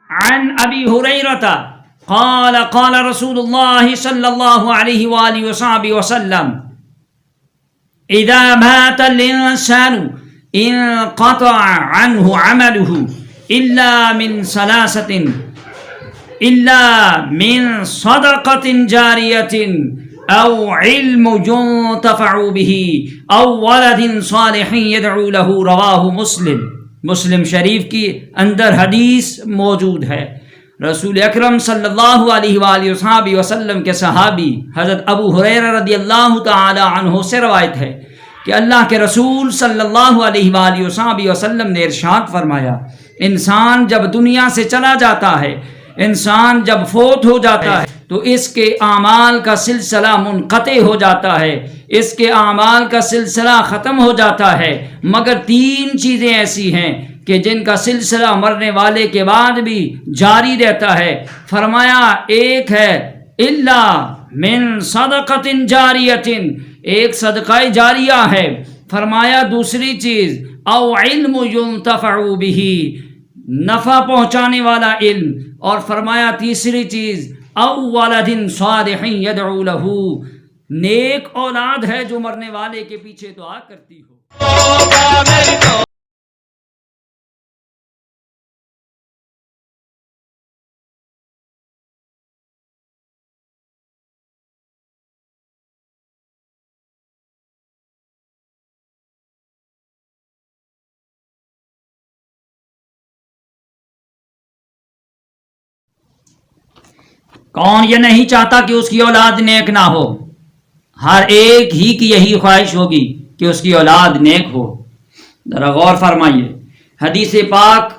عن ابی ہریرہ قال قال رسول اللہ صلی اللہ علیہ وآلہ وصحبہ وسلم اذا مات الانسان انقطع عنه عمله الا من ثلاثة الا من صدقة جاریة او علم ينتفع به او ولد صالح يدعو له رواہ مسلم شریف کی اندر حدیث موجود ہے۔ رسول اکرم صلی اللہ علیہ وآلہ وصحبہ وسلم کے صحابی حضرت ابو ہریرہ رضی اللہ تعالی عنہ سے روایت ہے کہ اللہ کے رسول صلی اللہ علیہ وآلہ وصحبہ وسلم نے ارشاد فرمایا، انسان جب دنیا سے چلا جاتا ہے، انسان جب فوت ہو جاتا ہے تو اس کے اعمال کا سلسلہ منقطع ہو جاتا ہے، اس کے اعمال کا سلسلہ ختم ہو جاتا ہے، مگر تین چیزیں ایسی ہیں کہ جن کا سلسلہ مرنے والے کے بعد بھی جاری رہتا ہے۔ فرمایا ایک ہے الا من صدقۃ جاریۃ، ایک صدقہ جاریہ ہے۔ فرمایا دوسری چیز او علم ينتفع به، نفع پہنچانے والا علم، اور فرمایا تیسری چیز او ولد صالح يدعو له، نیک اولاد ہے جو مرنے والے کے پیچھے دعا کرتی ہو۔ کون یہ نہیں چاہتا کہ اس کی اولاد نیک نہ ہو؟ ہر ایک ہی کی یہی خواہش ہوگی کہ اس کی اولاد نیک ہو۔ ذرا غور فرمائیے، حدیث پاک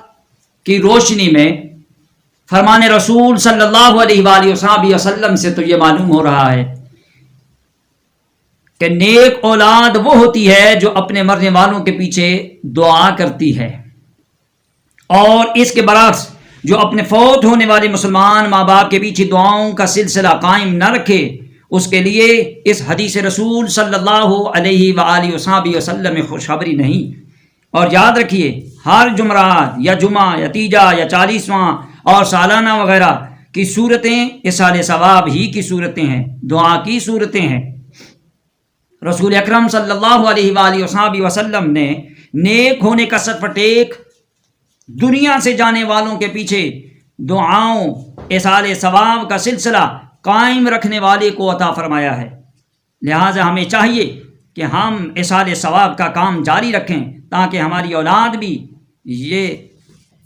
کی روشنی میں فرمان رسول صلی اللہ علیہ وآلہ وسلم سے تو یہ معلوم ہو رہا ہے کہ نیک اولاد وہ ہوتی ہے جو اپنے مرنے والوں کے پیچھے دعا کرتی ہے، اور اس کے برعکس جو اپنے فوت ہونے والے مسلمان ماں باپ کے پیچھے دعاؤں کا سلسلہ قائم نہ رکھے، اس کے لیے اس حدیث رسول صلی اللہ علیہ وآلہ وسلم میں خوشخبری نہیں۔ اور یاد رکھیے، ہر جمعرات یا جمعہ یا تیجا یا 40واں اور سالانہ وغیرہ کی صورتیں اصال ثواب ہی کی صورتیں ہیں، دعا کی صورتیں ہیں۔ رسول اکرم صلی اللہ علیہ وآلہ وسلم نے نیک ہونے کا سرٹیفکیٹ دنیا سے جانے والوں کے پیچھے دعاؤں اصال ثواب کا سلسلہ قائم رکھنے والے کو عطا فرمایا ہے۔ لہٰذا ہمیں چاہیے کہ ہم اصال ثواب کا کام جاری رکھیں تاکہ ہماری اولاد بھی یہ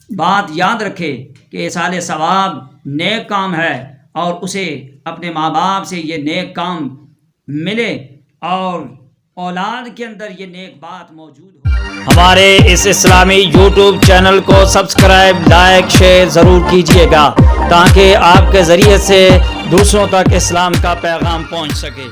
بات یاد رکھے کہ اصال ثواب نیک کام ہے، اور اسے اپنے ماں باپ سے یہ نیک کام ملے اور اولاد کے اندر یہ نیک بات موجود ہو۔ ہمارے اس اسلامی یوٹیوب چینل کو سبسکرائب، لائک، شیئر ضرور کیجیے گا تاکہ آپ کے ذریعے سے دوسروں تک اسلام کا پیغام پہنچ سکے۔